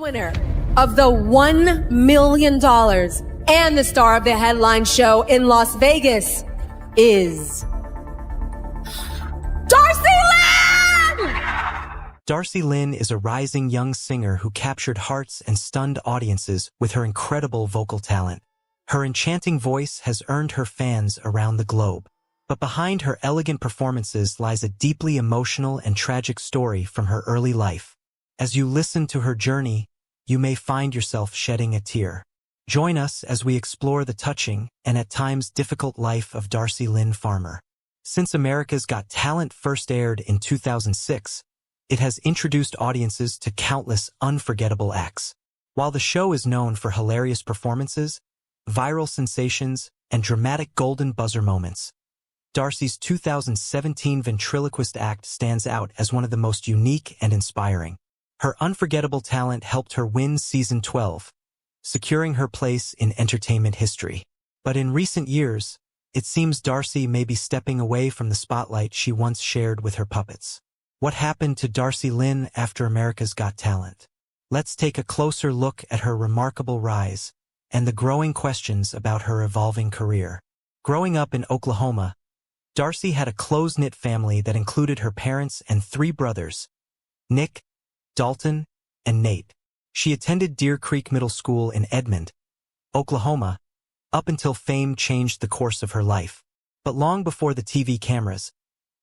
Winner of the $1 million and the star of the headline show in Las Vegas is Darci Lynne! Darci Lynne is a rising young singer who captured hearts and stunned audiences with her incredible vocal talent. Her enchanting voice has earned her fans around the globe. But behind her elegant performances lies a deeply emotional and tragic story from her early life. As you listen to her journey, you may find yourself shedding a tear. Join us as we explore the touching and at times difficult life of Darci Lynne Farmer. Since America's Got Talent first aired in 2006, it has introduced audiences to countless unforgettable acts. While the show is known for hilarious performances, viral sensations, and dramatic golden buzzer moments, Darci's 2017 ventriloquist act stands out as one of the most unique and inspiring. Her unforgettable talent helped her win Season 12, securing her place in entertainment history. But in recent years, it seems Darci may be stepping away from the spotlight she once shared with her puppets. What happened to Darci Lynne after America's Got Talent? Let's take a closer look at her remarkable rise and the growing questions about her evolving career. Growing up in Oklahoma, Darci had a close-knit family that included her parents and 3 brothers, Nick, Dalton, and Nate. She attended Deer Creek Middle School in Edmond, Oklahoma, up until fame changed the course of her life. But long before the TV cameras,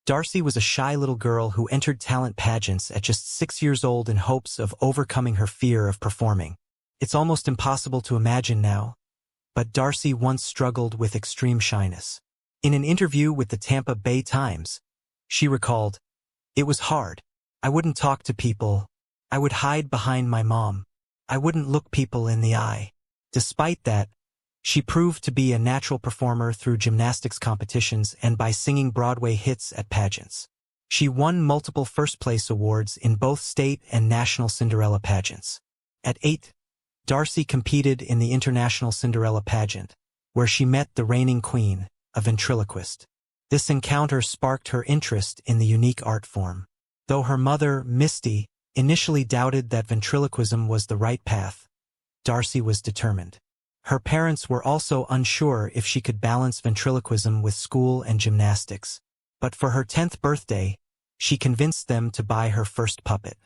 Darci was a shy little girl who entered talent pageants at just 6 years old in hopes of overcoming her fear of performing. It's almost impossible to imagine now, but Darci once struggled with extreme shyness. In an interview with the Tampa Bay Times, she recalled, "It was hard. I wouldn't talk to people. I would hide behind my mom. I wouldn't look people in the eye." Despite that, she proved to be a natural performer through gymnastics competitions and by singing Broadway hits at pageants. She won multiple first-place awards in both state and national Cinderella pageants. At 8, Darci competed in the International Cinderella pageant, where she met the reigning queen, a ventriloquist. This encounter sparked her interest in the unique art form. Though her mother, Misty, initially doubted that ventriloquism was the right path, Darci was determined. Her parents were also unsure if she could balance ventriloquism with school and gymnastics. But for her 10th birthday, she convinced them to buy her first puppet.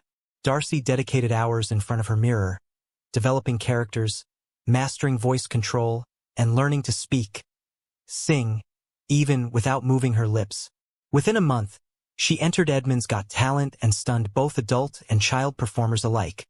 Darci dedicated hours in front of her mirror, developing characters, mastering voice control, and learning to speak, sing, even without moving her lips. Within a month, she entered Edmond's Got Talent and stunned both adult and child performers alike,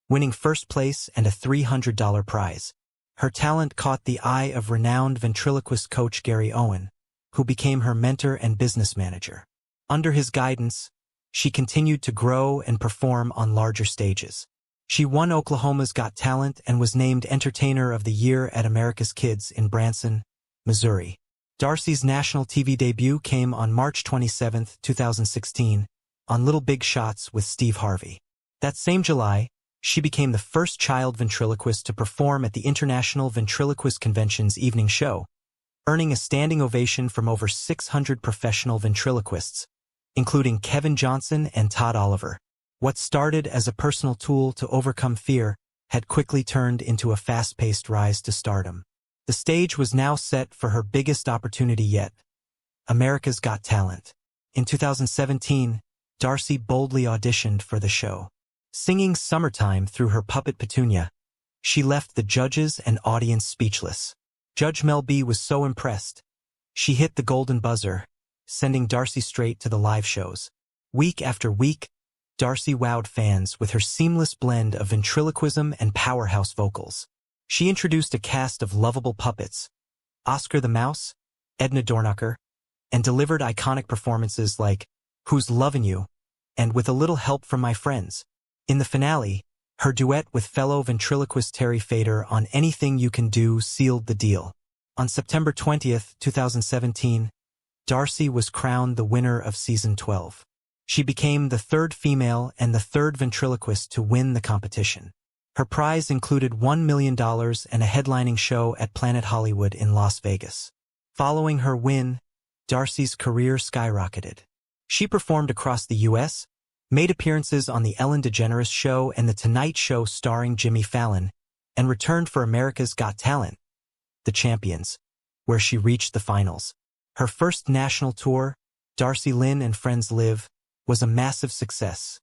winning first place and a $300 prize. Her talent caught the eye of renowned ventriloquist coach Gary Owen, who became her mentor and business manager. Under his guidance, she continued to grow and perform on larger stages. She won Oklahoma's Got Talent and was named Entertainer of the Year at America's Kids in Branson, Missouri. Darci's national TV debut came on March 27, 2016, on Little Big Shots with Steve Harvey. That same July, she became the first child ventriloquist to perform at the International Ventriloquist Convention's evening show, earning a standing ovation from over 600 professional ventriloquists, including Kevin Johnson and Todd Oliver. What started as a personal tool to overcome fear had quickly turned into a fast-paced rise to stardom. The stage was now set for her biggest opportunity yet, America's Got Talent. In 2017, Darci boldly auditioned for the show. Singing Summertime through her puppet Petunia, she left the judges and audience speechless. Judge Mel B was so impressed, she hit the golden buzzer, sending Darci straight to the live shows. Week after week, Darci wowed fans with her seamless blend of ventriloquism and powerhouse vocals. She introduced a cast of lovable puppets, Oscar the Mouse, Edna Dornacher, and delivered iconic performances like Who's Lovin' You and With a Little Help from My Friends. In the finale, her duet with fellow ventriloquist Terry Fader on Anything You Can Do sealed the deal. On September 20, 2017, Darci was crowned the winner of Season 12. She became the 3rd female and the 3rd ventriloquist to win the competition. Her prize included $1 million and a headlining show at Planet Hollywood in Las Vegas. Following her win, Darci's career skyrocketed. She performed across the U.S., made appearances on The Ellen DeGeneres Show and The Tonight Show starring Jimmy Fallon, and returned for America's Got Talent, The Champions, where she reached the finals. Her first national tour, Darci Lynne and Friends Live, was a massive success,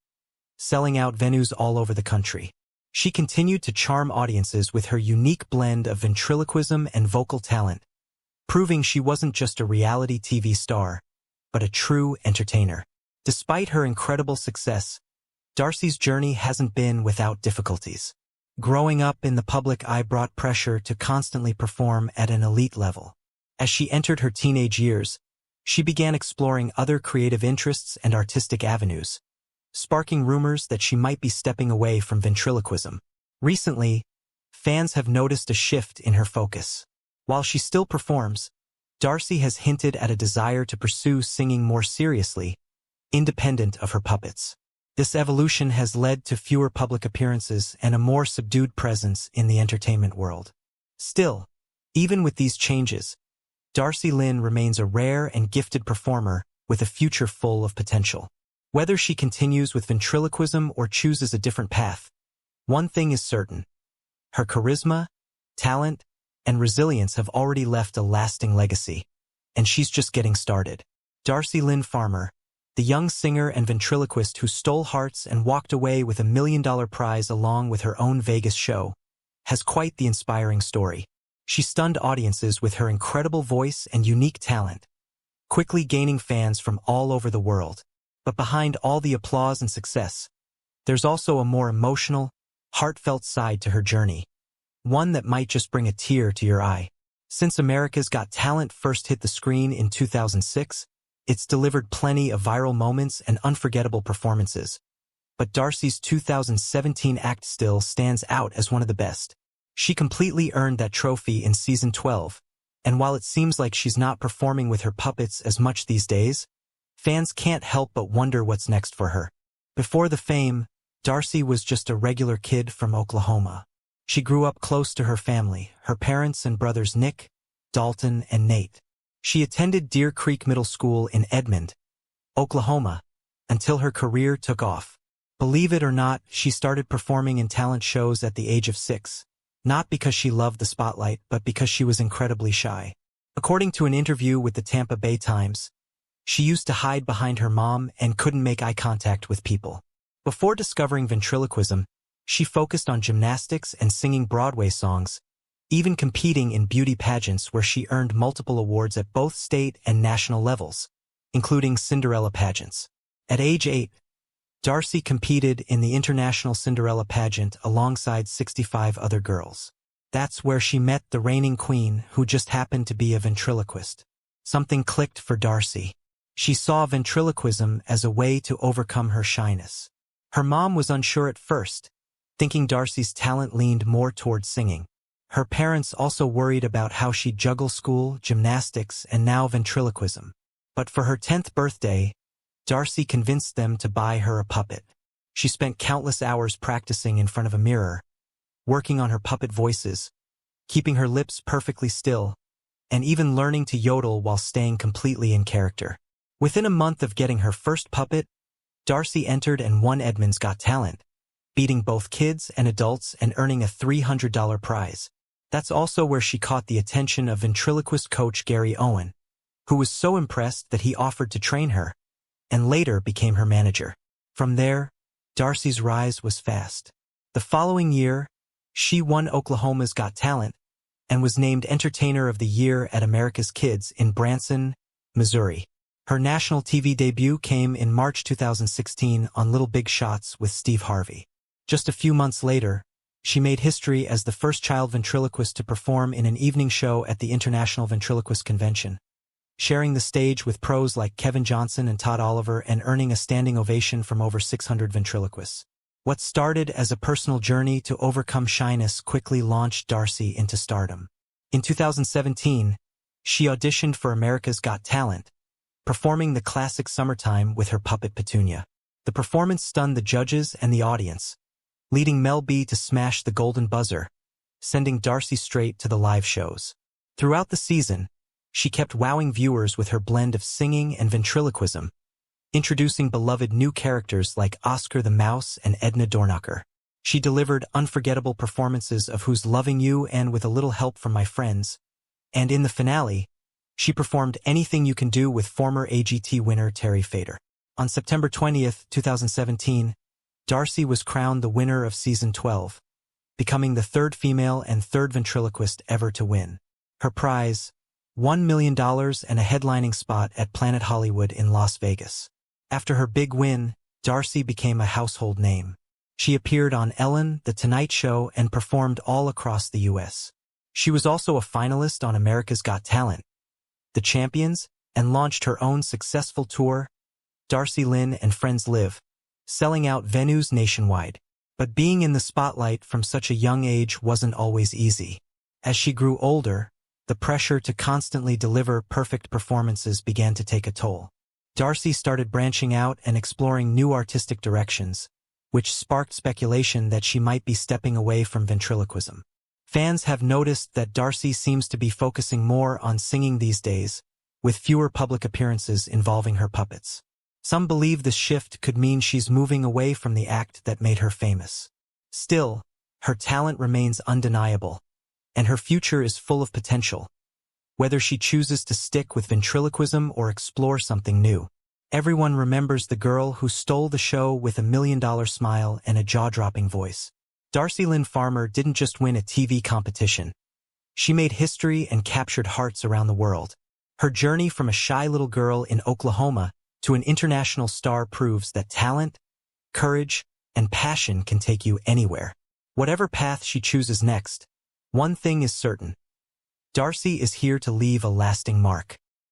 selling out venues all over the country. She continued to charm audiences with her unique blend of ventriloquism and vocal talent, proving she wasn't just a reality TV star, but a true entertainer. Despite her incredible success, Darci's journey hasn't been without difficulties. Growing up in the public eye brought pressure to constantly perform at an elite level. As she entered her teenage years, she began exploring other creative interests and artistic avenues, sparking rumors that she might be stepping away from ventriloquism. Recently, fans have noticed a shift in her focus. While she still performs, Darci has hinted at a desire to pursue singing more seriously, independent of her puppets. This evolution has led to fewer public appearances and a more subdued presence in the entertainment world. Still, even with these changes, Darci Lynne remains a rare and gifted performer with a future full of potential. Whether she continues with ventriloquism or chooses a different path, one thing is certain: her charisma, talent, and resilience have already left a lasting legacy, and she's just getting started. Darci Lynne Farmer, the young singer and ventriloquist who stole hearts and walked away with $1 million prize along with her own Vegas show, has quite the inspiring story. She stunned audiences with her incredible voice and unique talent, quickly gaining fans from all over the world. But behind all the applause and success, there's also a more emotional, heartfelt side to her journey, one that might just bring a tear to your eye. Since America's Got Talent first hit the screen in 2006, it's delivered plenty of viral moments and unforgettable performances. But Darci's 2017 act still stands out as one of the best. She completely earned that trophy in season 12, and while it seems like she's not performing with her puppets as much these days, fans can't help but wonder what's next for her. Before the fame, Darci was just a regular kid from Oklahoma. She grew up close to her family, her parents and brothers Nick, Dalton, and Nate. She attended Deer Creek Middle School in Edmond, Oklahoma, until her career took off. Believe it or not, she started performing in talent shows at the age of 6. Not because she loved the spotlight, but because she was incredibly shy. According to an interview with the Tampa Bay Times, she used to hide behind her mom and couldn't make eye contact with people. Before discovering ventriloquism, she focused on gymnastics and singing Broadway songs, even competing in beauty pageants where she earned multiple awards at both state and national levels, including Cinderella pageants. At age 8, Darci competed in the International Cinderella pageant alongside 65 other girls. That's where she met the reigning queen, who just happened to be a ventriloquist. Something clicked for Darci. She saw ventriloquism as a way to overcome her shyness. Her mom was unsure at first, thinking Darci's talent leaned more toward singing. Her parents also worried about how she'd juggle school, gymnastics, and now ventriloquism. But for her 10th birthday, Darci convinced them to buy her a puppet. She spent countless hours practicing in front of a mirror, working on her puppet voices, keeping her lips perfectly still, and even learning to yodel while staying completely in character. Within a month of getting her first puppet, Darci entered and won Edmond's Got Talent, beating both kids and adults and earning a $300 prize. That's also where she caught the attention of ventriloquist coach Gary Owen, who was so impressed that he offered to train her, and later became her manager. From there, Darci's rise was fast. The following year, she won Oklahoma's Got Talent and was named Entertainer of the Year at America's Kids in Branson, Missouri. Her national TV debut came in March 2016 on Little Big Shots with Steve Harvey. Just a few months later, she made history as the first child ventriloquist to perform in an evening show at the International Ventriloquist Convention, sharing the stage with pros like Kevin Johnson and Todd Oliver and earning a standing ovation from over 600 ventriloquists. What started as a personal journey to overcome shyness quickly launched Darci into stardom. In 2017, she auditioned for America's Got Talent, performing the classic Summertime with her puppet Petunia. The performance stunned the judges and the audience, leading Mel B to smash the golden buzzer, sending Darci straight to the live shows. Throughout the season, she kept wowing viewers with her blend of singing and ventriloquism, introducing beloved new characters like Oscar the Mouse and Edna Dornacher. She delivered unforgettable performances of Who's Loving You and With a Little Help from My Friends, and in the finale, she performed Anything You Can Do with former AGT winner Terry Fator. On September 20th, 2017, Darci was crowned the winner of Season 12, becoming the third female and third ventriloquist ever to win. Her prize, $1 million and a headlining spot at Planet Hollywood in Las Vegas. After her big win, Darci became a household name. She appeared on Ellen, The Tonight Show, and performed all across the U.S. She was also a finalist on America's Got Talent, The Champions, and launched her own successful tour, Darci Lynne and Friends Live, selling out venues nationwide. But being in the spotlight from such a young age wasn't always easy. As she grew older, the pressure to constantly deliver perfect performances began to take a toll. Darci started branching out and exploring new artistic directions, which sparked speculation that she might be stepping away from ventriloquism. Fans have noticed that Darci seems to be focusing more on singing these days, with fewer public appearances involving her puppets. Some believe this shift could mean she's moving away from the act that made her famous. Still, her talent remains undeniable, and her future is full of potential, whether she chooses to stick with ventriloquism or explore something new. Everyone remembers the girl who stole the show with a $1 million smile and a jaw-dropping voice. Darci Lynne Farmer didn't just win a TV competition. She made history and captured hearts around the world. Her journey from a shy little girl in Oklahoma to an international star proves that talent, courage, and passion can take you anywhere. Whatever path she chooses next, one thing is certain: Darci is here to leave a lasting mark.